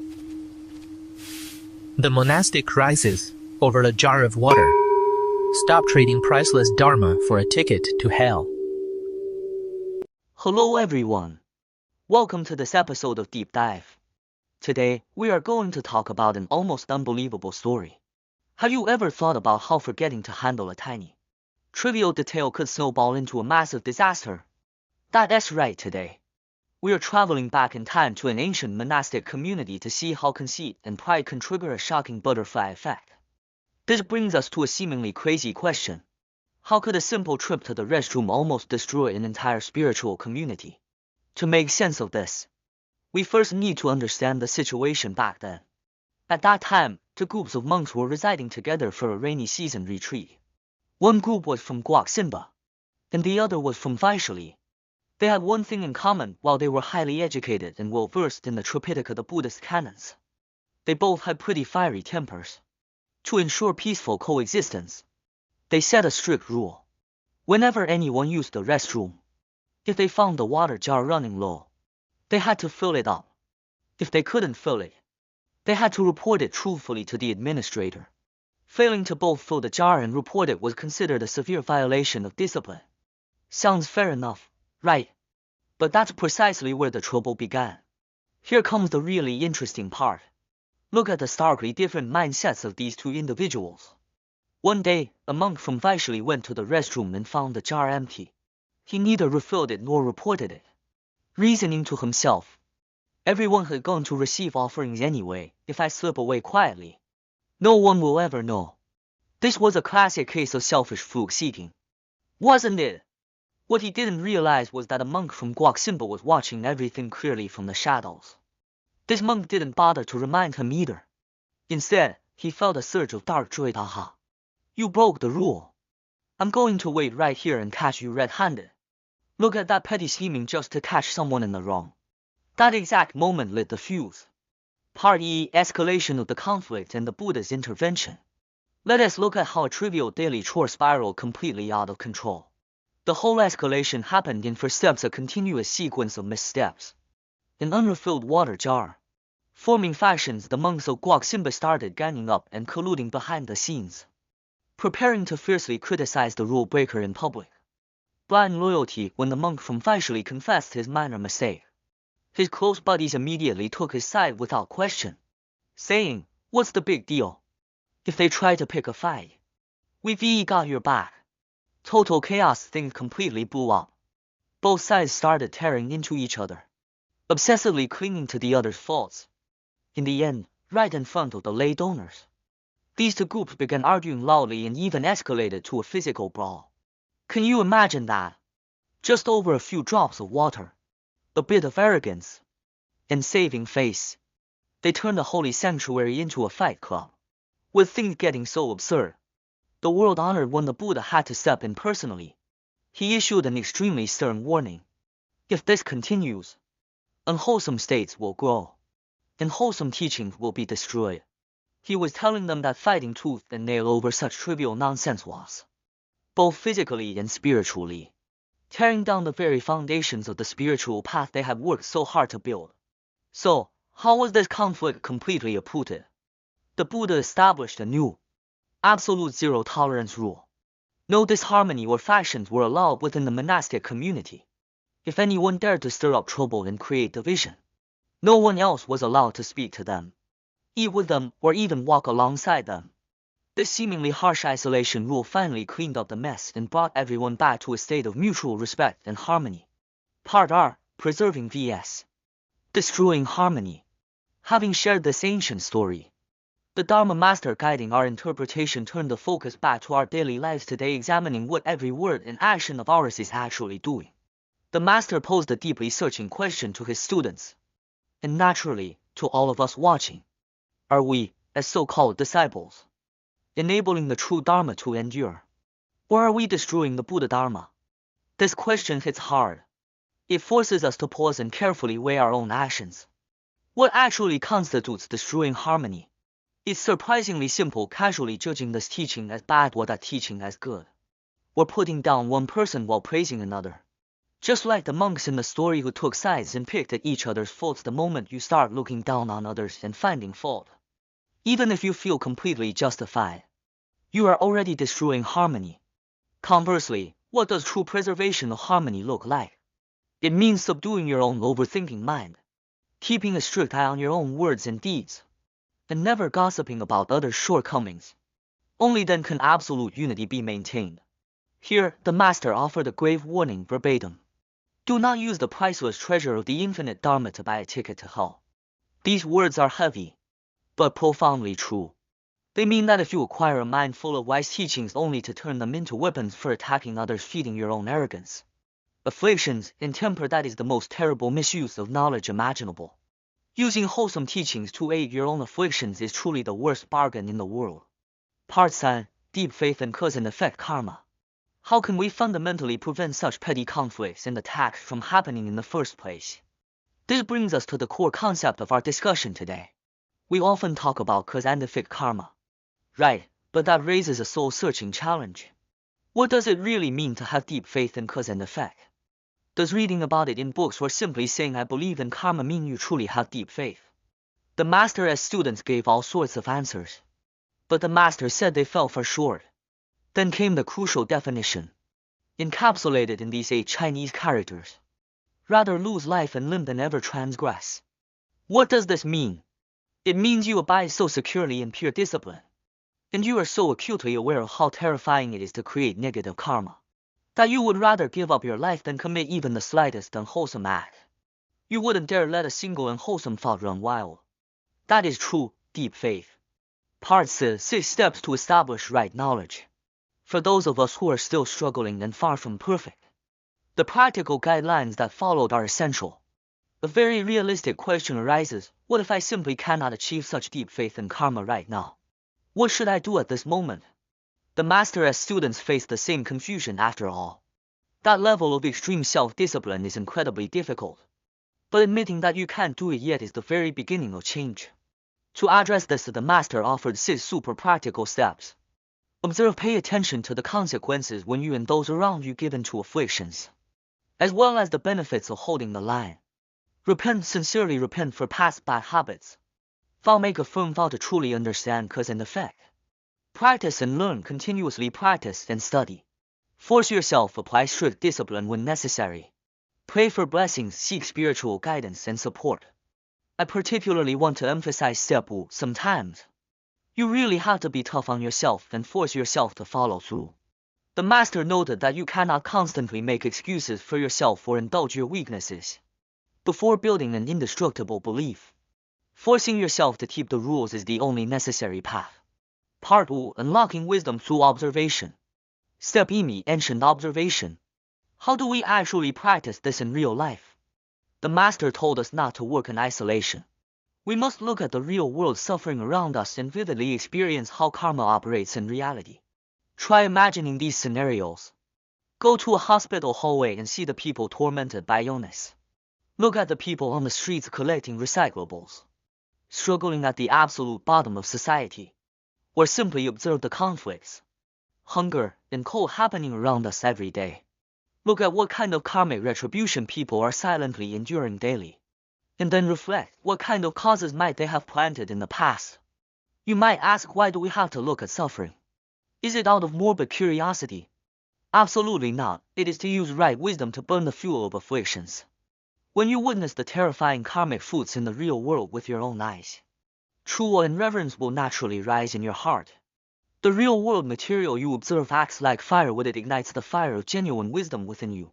The monastic crisis over a jar of water. Stop trading priceless Dharma for a ticket to hell. Hello everyone. Welcome to this episode of Deep Dive. Today, we are going to talk about an almost unbelievable story. Have you ever thought about how forgetting to handle a tiny, trivial detail could snowball into a massive disaster? That's right today. We are traveling back in time to an ancient monastic community to see how conceit and pride can trigger a shocking butterfly effect. This brings us to a seemingly crazy question. How could a simple trip to the restroom almost destroy an entire spiritual community? To make sense of this, we first need to understand the situation back then. At that time, two groups of monks were residing together for a rainy season retreat. One group was from Guaxinba, and the other was from Vaishali. They had one thing in common while they were highly educated and well versed in the Tripitaka, the Buddhist canons. They both had pretty fiery tempers. To ensure peaceful coexistence, they set a strict rule. Whenever anyone used the restroom, if they found the water jar running low, they had to fill it up. If they couldn't fill it, they had to report it truthfully to the administrator. Failing to both fill the jar and report it was considered a severe violation of discipline. Sounds fair enough, right? But that's precisely where the trouble began. Here comes the really interesting part. Look at the starkly different mindsets of these two individuals. One day, a monk from Vaishali went to the restroom and found the jar empty. He neither refilled it nor reported it. Reasoning to himself, everyone had gone to receive offerings anyway. If I slip away quietly, no one will ever know. This was a classic case of selfish fluke seeking, wasn't it? What he didn't realize was that a monk from Guaxinba was watching everything clearly from the shadows. This monk didn't bother to remind him either. Instead, he felt a surge of dark joy. Aha! You broke the rule. I'm going to wait right here and catch you red-handed. Look at that petty scheming just to catch someone in the wrong. That exact moment lit the fuse. Part E: Escalation of the conflict and the Buddha's intervention. Let us look at how a trivial daily chore spiraled completely out of control. The whole escalation happened in 4 steps, a continuous sequence of missteps. An unrefilled water jar. Forming factions, the monks of Guaxinba started ganging up and colluding behind the scenes, preparing to fiercely criticize the rule breaker in public. Blind loyalty. When the monk from Vaishali confessed his minor mistake, his close buddies immediately took his side without question, saying, "What's the big deal? If they try to pick a fight, we've got your back." Total chaos. Things completely blew up. Both sides started tearing into each other, obsessively clinging to the other's faults. In the end, right in front of the lay donors, these two groups began arguing loudly and even escalated to a physical brawl. Can you imagine that? Just over a few drops of water, a bit of arrogance, and saving face, they turned the holy sanctuary into a fight club. With things getting so absurd, the world honored when the Buddha had to step in personally. He issued an extremely stern warning. If this continues, unwholesome states will grow, and wholesome teachings will be destroyed. He was telling them that fighting tooth and nail over such trivial nonsense was, both physically and spiritually, tearing down the very foundations of the spiritual path they had worked so hard to build. So, how was this conflict completely uprooted? The Buddha established a new, absolute zero-tolerance rule. No disharmony or factions were allowed within the monastic community. If anyone dared to stir up trouble and create division, no one else was allowed to speak to them, eat with them, or even walk alongside them. This seemingly harsh isolation rule finally cleaned up the mess and brought everyone back to a state of mutual respect and harmony. Part R: Preserving vs. Destroying harmony. Having shared this ancient story, the Dharma master guiding our interpretation turned the focus back to our daily lives today, examining what every word and action of ours is actually doing. The master posed a deeply searching question to his students, and naturally, to all of us watching. Are we, as so-called disciples, enabling the true Dharma to endure? Or are we destroying the Buddha Dharma? This question hits hard. It forces us to pause and carefully weigh our own actions. What actually constitutes destroying harmony? It's surprisingly simple: casually judging this teaching as bad or that teaching as good, or putting down one person while praising another. Just like the monks in the story who took sides and picked at each other's faults the moment you start looking down on others and finding fault. Even if you feel completely justified, you are already destroying harmony. Conversely, what does true preservation of harmony look like? It means subduing your own overthinking mind, keeping a strict eye on your own words and deeds, and never gossiping about others' shortcomings. Only then can absolute unity be maintained. Here, the Master offered a grave warning verbatim. Do not use the priceless treasure of the infinite Dharma to buy a ticket to hell. These words are heavy, but profoundly true. They mean that if you acquire a mind full of wise teachings only to turn them into weapons for attacking others, feeding your own arrogance, afflictions, and temper, that is the most terrible misuse of knowledge imaginable. Using wholesome teachings to aid your own afflictions is truly the worst bargain in the world. Part 7. Deep Faith and Cause and Effect Karma. How can we fundamentally prevent such petty conflicts and attacks from happening in the first place? This brings us to the core concept of our discussion today. We often talk about cause and effect karma. Right, but that raises a soul-searching challenge. What does it really mean to have deep faith in cause and effect? Does reading about it in books or simply saying I believe in karma mean you truly have deep faith? The Master as students gave all sorts of answers, but the Master said they fell far short. Then came the crucial definition, encapsulated in these 8 Chinese characters. Rather lose life and limb than ever transgress. What does this mean? It means you abide so securely in pure discipline, and you are so acutely aware of how terrifying it is to create negative karma, that you would rather give up your life than commit even the slightest unwholesome act. You wouldn't dare let a single unwholesome thought run wild. That is true, deep faith. Part 6. 6 Steps to Establish Right Knowledge. For those of us who are still struggling and far from perfect, the practical guidelines that followed are essential. A very realistic question arises: what if I simply cannot achieve such deep faith in karma right now? What should I do at this moment? The Master as students face the same confusion after all. That level of extreme self-discipline is incredibly difficult. But admitting that you can't do it yet is the very beginning of change. To address this, the Master offered 6 super practical steps. Observe, pay attention to the consequences when you and those around you give in to afflictions, as well as the benefits of holding the line. Repent, sincerely repent for past bad habits. Vow, make a firm vow to truly understand cause and effect. Practice and learn, continuously practice and study. Force yourself, apply strict discipline when necessary. Pray for blessings, seek spiritual guidance and support. I particularly want to emphasize step 2. Sometimes you really have to be tough on yourself and force yourself to follow through. The Master noted that you cannot constantly make excuses for yourself or indulge your weaknesses before building an indestructible belief. Forcing yourself to keep the rules is the only necessary path. Part 2. Unlocking Wisdom Through Observation. Step 1. Ancient Observation. How do we actually practice this in real life? The Master told us not to work in isolation. We must look at the real world suffering around us and vividly experience how karma operates in reality. Try imagining these scenarios. Go to a hospital hallway and see the people tormented by illness. Look at the people on the streets collecting recyclables, struggling at the absolute bottom of society. Or simply observe the conflicts, hunger, and cold happening around us every day. Look at what kind of karmic retribution people are silently enduring daily. And then reflect, what kind of causes might they have planted in the past? You might ask, why do we have to look at suffering? Is it out of morbid curiosity? Absolutely not. It is to use right wisdom to burn the fuel of afflictions. When you witness the terrifying karmic fruits in the real world with your own eyes, true awe and reverence will naturally rise in your heart. The real world material you observe acts like fire when it ignites the fire of genuine wisdom within you,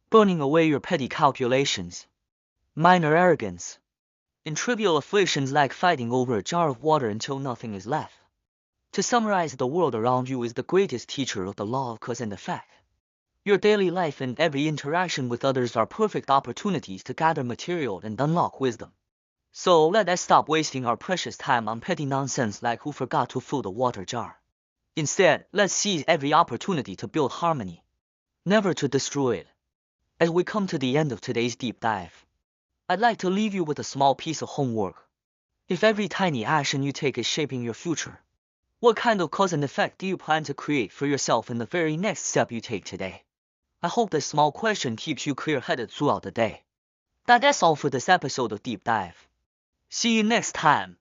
burning away your petty calculations, minor arrogance, and trivial afflictions like fighting over a jar of water until nothing is left. To summarize, the world around you is the greatest teacher of the law of cause and effect. Your daily life and every interaction with others are perfect opportunities to gather material and unlock wisdom. So let us stop wasting our precious time on petty nonsense like who forgot to fill the water jar. Instead, let's seize every opportunity to build harmony, never to destroy it. As we come to the end of today's deep dive, I'd like to leave you with a small piece of homework. If every tiny action you take is shaping your future, what kind of cause and effect do you plan to create for yourself in the very next step you take today? I hope this small question keeps you clear-headed throughout the day. That's all for this episode of Deep Dive. See you next time.